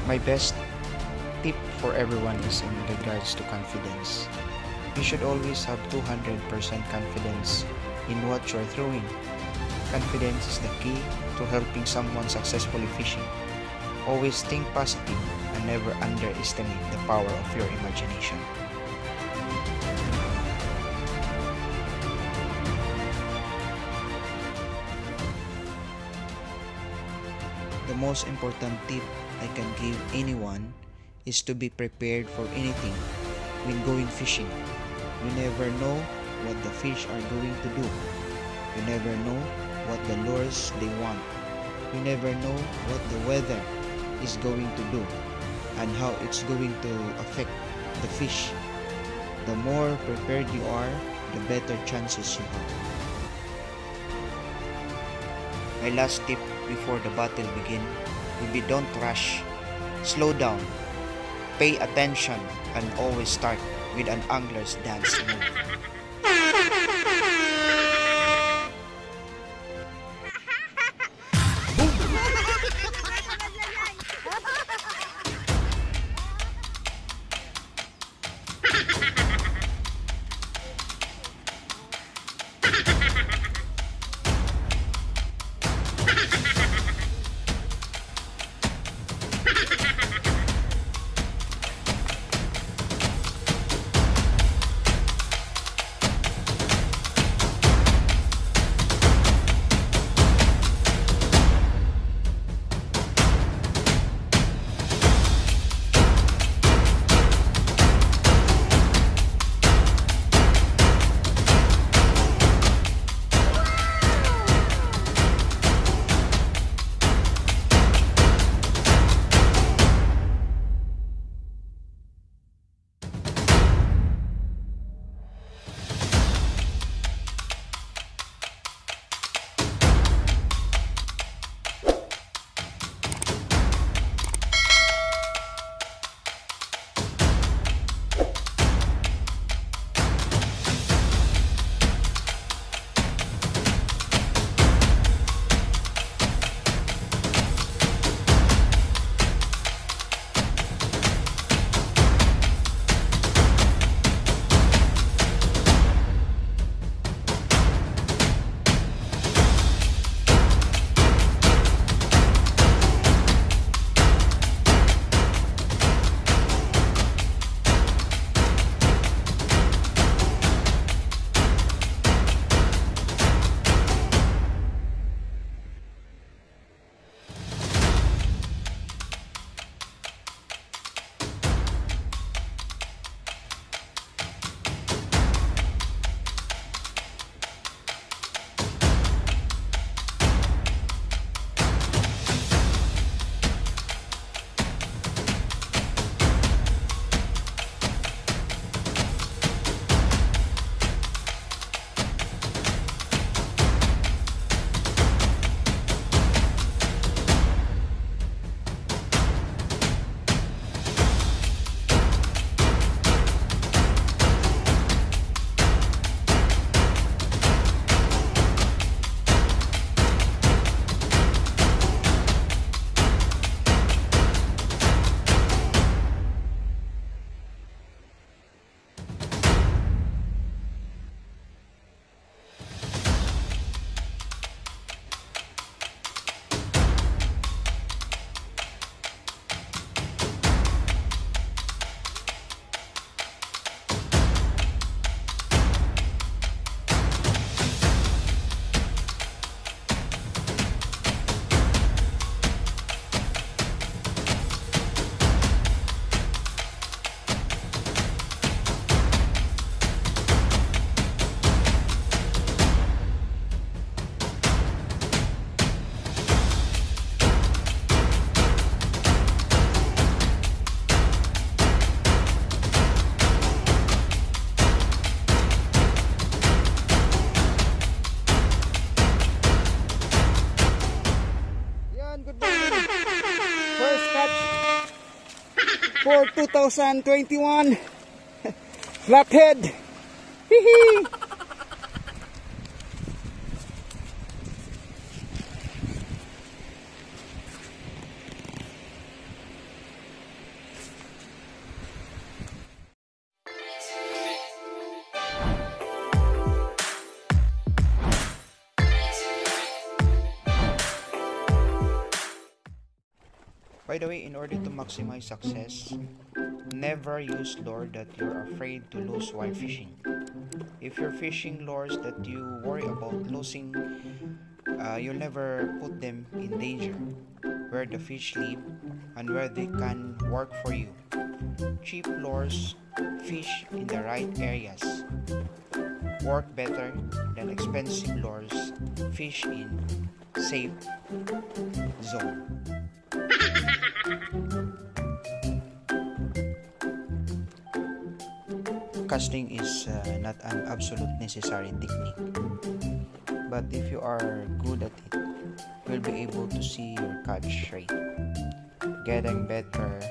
My best tip for everyone is in regards to confidence. You should always have 200% confidence in what you're throwing. Confidence is the key to helping someone successfully fishing. Always think positive and never underestimate the power of your imagination. The most important tip I can give anyone is to be prepared for anything when going fishing. You never know what the fish are going to do. You never know what the lures they want. You never know what the weather is going to do and how it's going to affect the fish. The more prepared you are, the better chances you have. My last tip before the battle begin will be don't rush. Slow down, pay attention, and always start with an angler's dance move. for 2021 flathead. Hee. By the way, in order to maximize success, never use lure that you're afraid to lose while fishing. If you're fishing lures that you worry about losing, you'll never put them in danger, where the fish live and where they can work for you. Cheap lures fish in the right areas, work better than expensive lures fish in safe zone. Casting is not an absolute necessary technique, but if you are good at it, you'll be able to see your catch rate getting better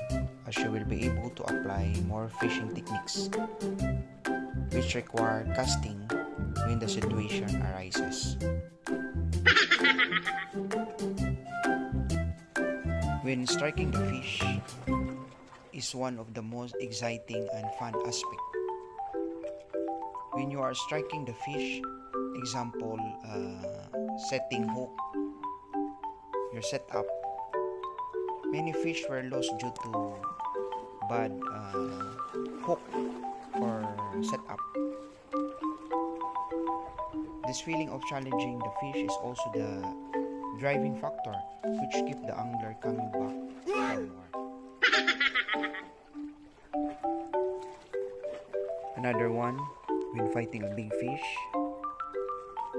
as you will be able to apply more fishing techniques which require casting when the situation arises. When striking the fish is one of the most exciting and fun aspects. When you are striking the fish, example, setting hook, your setup, many fish were lost due to bad hook or setup. This feeling of challenging the fish is also the driving factor which keep the angler coming back for more. Another one, when fighting a big fish,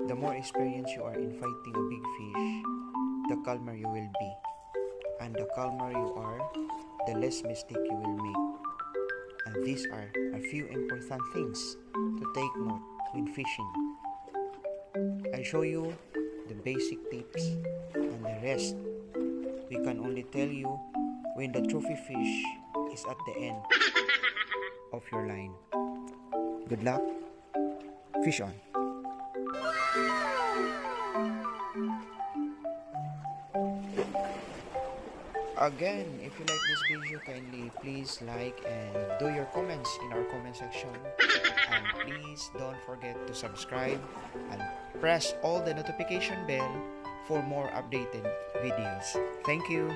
the more experienced you are in fighting a big fish, the calmer you will be. And the calmer you are, the less mistake you will make. And these are a few important things to take note when fishing. I show you the basic tips, and the rest we can only tell you when the trophy fish is at the end of your line. Good luck, fish on! Again, if you like this video, kindly please like and do your comments in our comment section. And please don't forget to subscribe and press all the notification bell for more updated videos. Thank you.